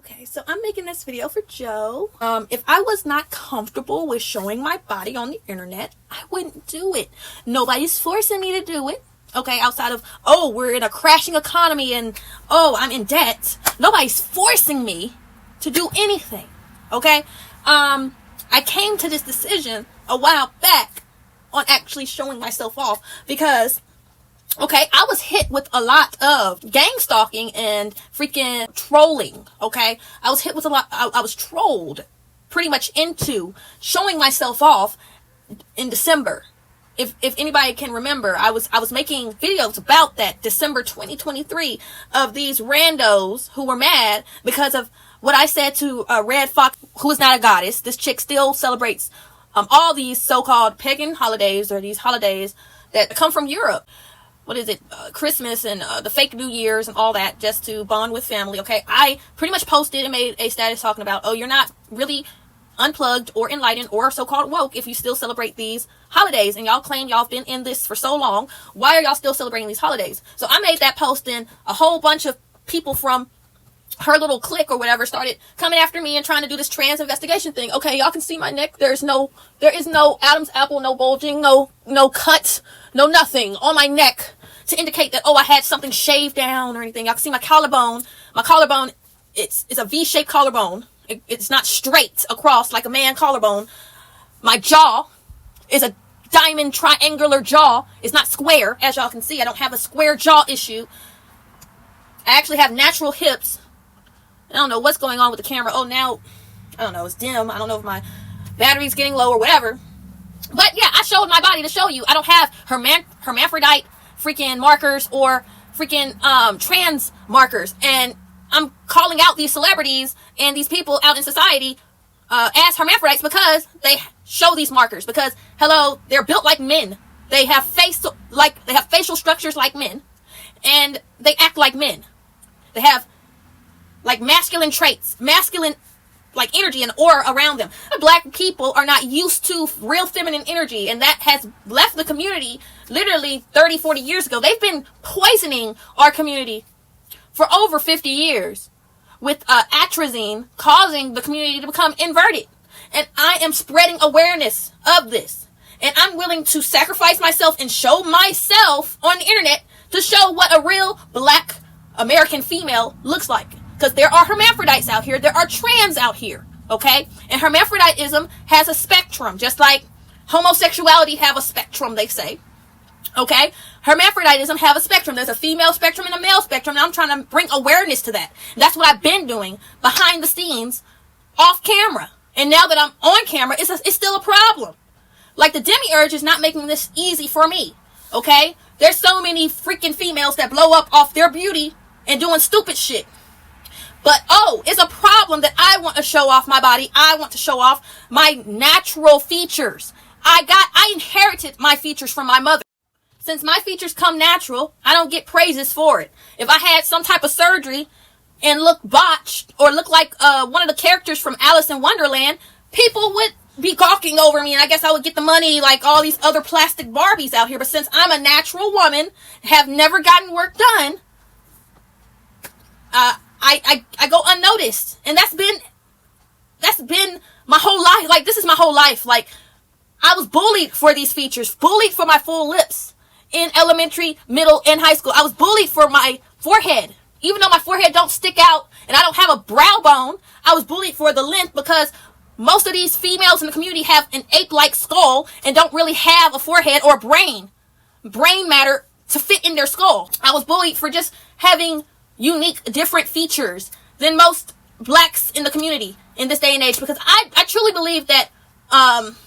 Okay, so I'm making this video for Joe. If I was not comfortable with showing my body on the internet, I wouldn't do it. Nobody's forcing me to do it. Okay, outside of, oh, we're in a crashing economy and, oh, I'm in debt. Nobody's forcing me to do anything. Okay? I came to this decision a while back on actually showing myself off because, okay, I was hit with a lot of gang stalking and freaking trolling, okay? I was hit with a lot, I was trolled pretty much into showing myself off in December. If anybody can remember, I was making videos about that December 2023 of these randos who were mad because of what I said to Red Fox, who is not a goddess. This chick still celebrates all these so-called pagan holidays, or these holidays that come from Europe. What is it? Christmas and the fake New Year's and all that, just to bond with family. Okay, I pretty much posted and made a status talking about, oh, you're not really unplugged or enlightened or so-called woke if you still celebrate these holidays, and y'all claim y'all have been in this for so long. Why are y'all still celebrating these holidays? So I made that post, and a whole bunch of people from her little clique or whatever started coming after me and trying to do this trans investigation thing. Okay, y'all can see my neck. There is no Adam's apple, no bulging, no cut, no nothing on my neck to indicate that, oh, I had something shaved down or anything. Y'all can see my collarbone. My collarbone, it's a V-shaped collarbone. It's not straight across like a man collarbone. My jaw is a diamond triangular jaw. It's not square, as y'all can see. I don't have a square jaw issue. I actually have natural hips. I don't know what's going on with the camera. Oh, now, I don't know, it's dim. I don't know if my battery's getting low or whatever. But yeah, I showed my body to show you. I don't have hermaphrodite freaking markers or freaking trans markers. And I'm calling out these celebrities and these people out in society as hermaphrodites because they show these markers. Because, hello, they're built like men. They have facial structures like men. And they act like men. They have like masculine traits, masculine like energy and aura around them. Black people are not used to real feminine energy, and that has left the community literally 30, 40 years ago. They've been poisoning our community for over 50 years with atrazine, causing the community to become inverted. And I am spreading awareness of this. And I'm willing to sacrifice myself and show myself on the internet to show what a real black American female looks like. Because there are hermaphrodites out here. There are trans out here. Okay? And hermaphroditism has a spectrum. Just like homosexuality have a spectrum, they say. Okay? Hermaphroditism have a spectrum. There's a female spectrum and a male spectrum. And I'm trying to bring awareness to that. And that's what I've been doing behind the scenes, off camera. And now that I'm on camera, it's still a problem. Like, the demiurge is not making this easy for me. Okay? There's so many freaking females that blow up off their beauty and doing stupid shit. But, oh, it's a problem that I want to show off my body. I want to show off my natural features. I inherited my features from my mother. Since my features come natural, I don't get praises for it. If I had some type of surgery and look botched or look like one of the characters from Alice in Wonderland, people would be gawking over me, and I guess I would get the money like all these other plastic Barbies out here. But since I'm a natural woman, have never gotten work done, I go unnoticed. And that's been my whole life. Like, this is my whole life. Like, I was bullied for these features, bullied for my full lips in elementary, middle, and high school. I was bullied for my forehead. Even though my forehead don't stick out and I don't have a brow bone, I was bullied for the length because most of these females in the community have an ape-like skull and don't really have a forehead or brain matter to fit in their skull. I was bullied for just having unique, different features than most blacks in the community in this day and age, because I truly believe that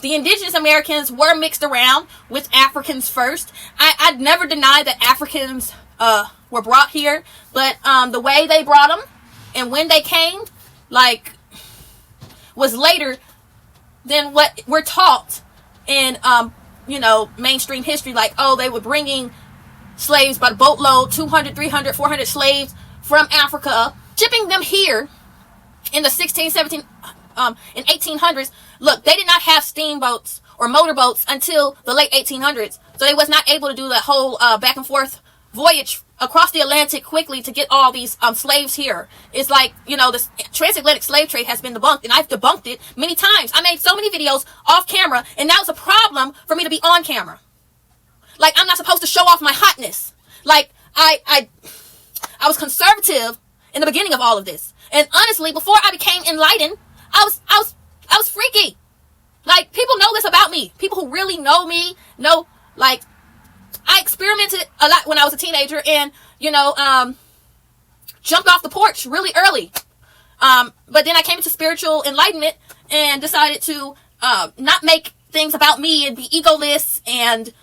the indigenous Americans were mixed around with Africans first. I'd never deny that Africans were brought here, but the way they brought them and when they came, like, was later than what we're taught in mainstream history. Like, oh, they were bringing slaves by the boatload, 200, 300, 400 slaves from Africa, shipping them here in the 16, 17, in 1800s. Look, they did not have steamboats or motorboats until the late 1800s. So they was not able to do that whole back and forth voyage across the Atlantic quickly to get all these slaves here. It's like, this transatlantic slave trade has been debunked, and I've debunked it many times. I made so many videos off camera, and now it's a problem for me to be on camera. Like, I'm not supposed to show off my hotness. Like, I was conservative in the beginning of all of this. And honestly, before I became enlightened, I was freaky. Like, people know this about me. People who really know me know, like, I experimented a lot when I was a teenager and, jumped off the porch really early. But then I came into spiritual enlightenment and decided to not make things about me and be egoless and,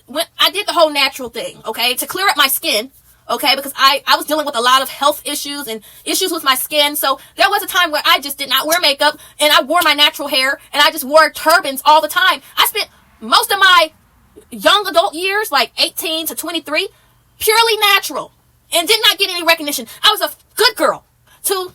when I did the whole natural thing, okay, to clear up my skin, okay, because I was dealing with a lot of health issues and issues with my skin. So there was a time where I just did not wear makeup and I wore my natural hair and I just wore turbans all the time. I spent most of my young adult years, like 18 to 23, purely natural and did not get any recognition. I was a good girl to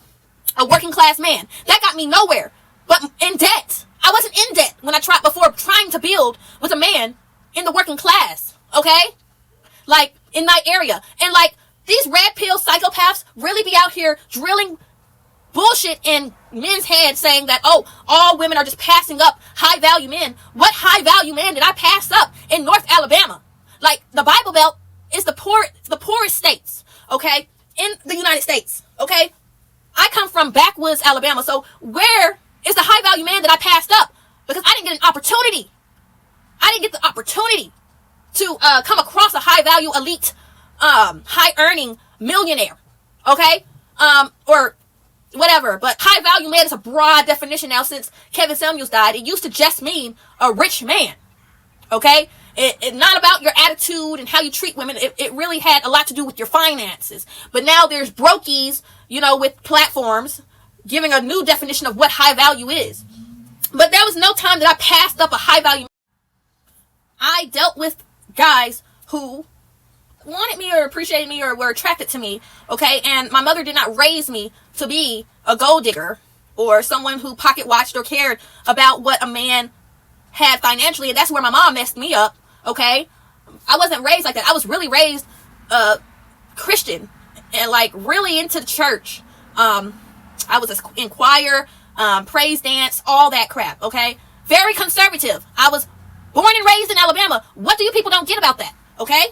a working class man. That got me nowhere, but in debt. I wasn't in debt when I tried before trying to build with a man in the working class, okay? Like, in my area. And like, these red pill psychopaths really be out here drilling bullshit in men's heads saying that, oh, all women are just passing up high value men. What high value man did I pass up in North Alabama? Like, the Bible Belt is the poorest states, okay, in the United States, okay? I come from backwoods Alabama, so where is the high value man that I passed up? Because I didn't get an opportunity. I didn't get the opportunity to come across a high value elite, high earning millionaire, okay? Or whatever, but high value man is a broad definition now since Kevin Samuels died. It used to just mean a rich man, okay? It's not about your attitude and how you treat women. It really had a lot to do with your finances. But now there's brokies, with platforms giving a new definition of what high value is. But there was no time that I passed up a high value. I dealt with guys who wanted me or appreciated me or were attracted to me, okay? And my mother did not raise me to be a gold digger or someone who pocket watched or cared about what a man had financially. And that's where my mom messed me up, okay? I wasn't raised like that. I was really raised Christian and like really into the church. I was in choir, praise dance, all that crap, okay? Very conservative. I was born and raised in Alabama. What do you people don't get about that, okay?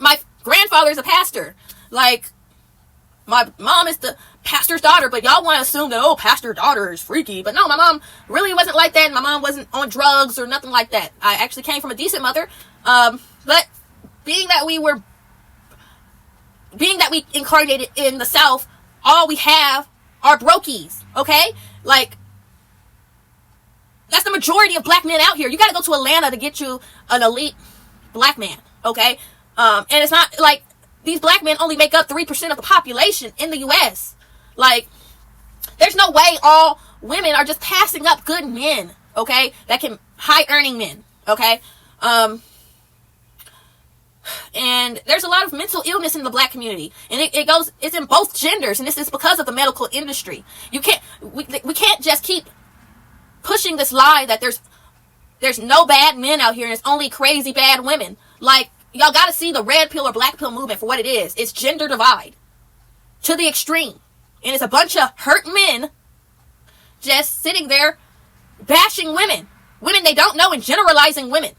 My grandfather is a pastor. Like, my mom is the pastor's daughter, but y'all want to assume that, oh, pastor's daughter is freaky. But no, my mom really wasn't like that. My mom wasn't on drugs or nothing like that. I actually came from a decent mother. But being that we incarnated in the South, all we have are brokies, okay? Like, that's the majority of black men out here. You got to go to Atlanta to get you an elite black man, okay? And it's not like these black men only make up 3% of the population in the U.S. Like, there's no way all women are just passing up good men, okay? That can, high earning men, okay? And there's a lot of mental illness in the black community, and it's in both genders, and this is because of the medical industry. We can't just keep pushing this lie that there's no bad men out here and it's only crazy bad women. Like, y'all gotta see the red pill or black pill movement for what it is. It's gender divide to the extreme, and it's a bunch of hurt men just sitting there bashing women they don't know, and generalizing women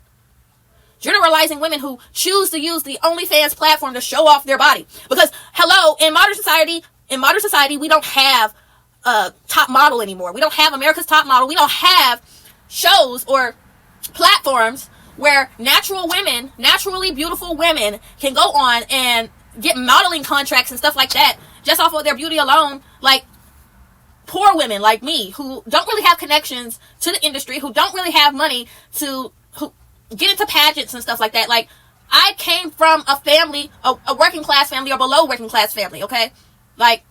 who choose to use the OnlyFans platform to show off their body. Because, hello, in modern society, we don't have Top Model anymore. We don't have America's Top Model. We don't have shows or platforms where naturally beautiful women can go on and get modeling contracts and stuff like that just off of their beauty alone. Like, poor women like me who don't really have connections to the industry, who don't really have money to get into pageants and stuff like that. Like, I came from a family, a working class family or below working class family, okay? Like,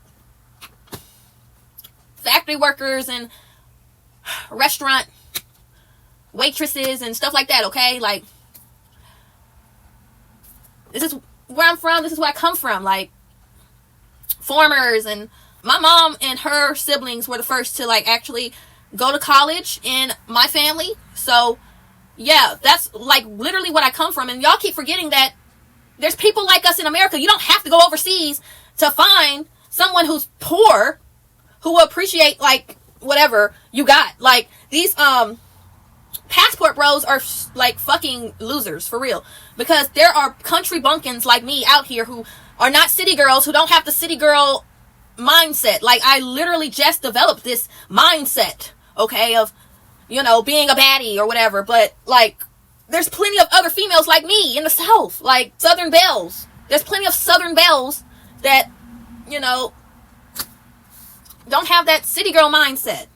factory workers and restaurant waitresses and stuff like that, okay? Like, this is where I'm from. This is where I come from. Like, farmers, and my mom and her siblings were the first to, like, actually go to college in my family. So, yeah, that's, like, literally what I come from. And y'all keep forgetting that There's people like us in America. You don't have to go overseas to find someone who's poor who will appreciate, like, whatever you got. Like, these passport bros are like fucking losers, for real, because there are country bumpkins like me out here who are not city girls, who don't have the city girl mindset. Like, I literally just developed this mindset, okay, of, you know, being a baddie or whatever. But, like, there's plenty of other females like me in the South, like Southern belles. There's plenty of Southern belles that, you know, don't have that city girl mindset.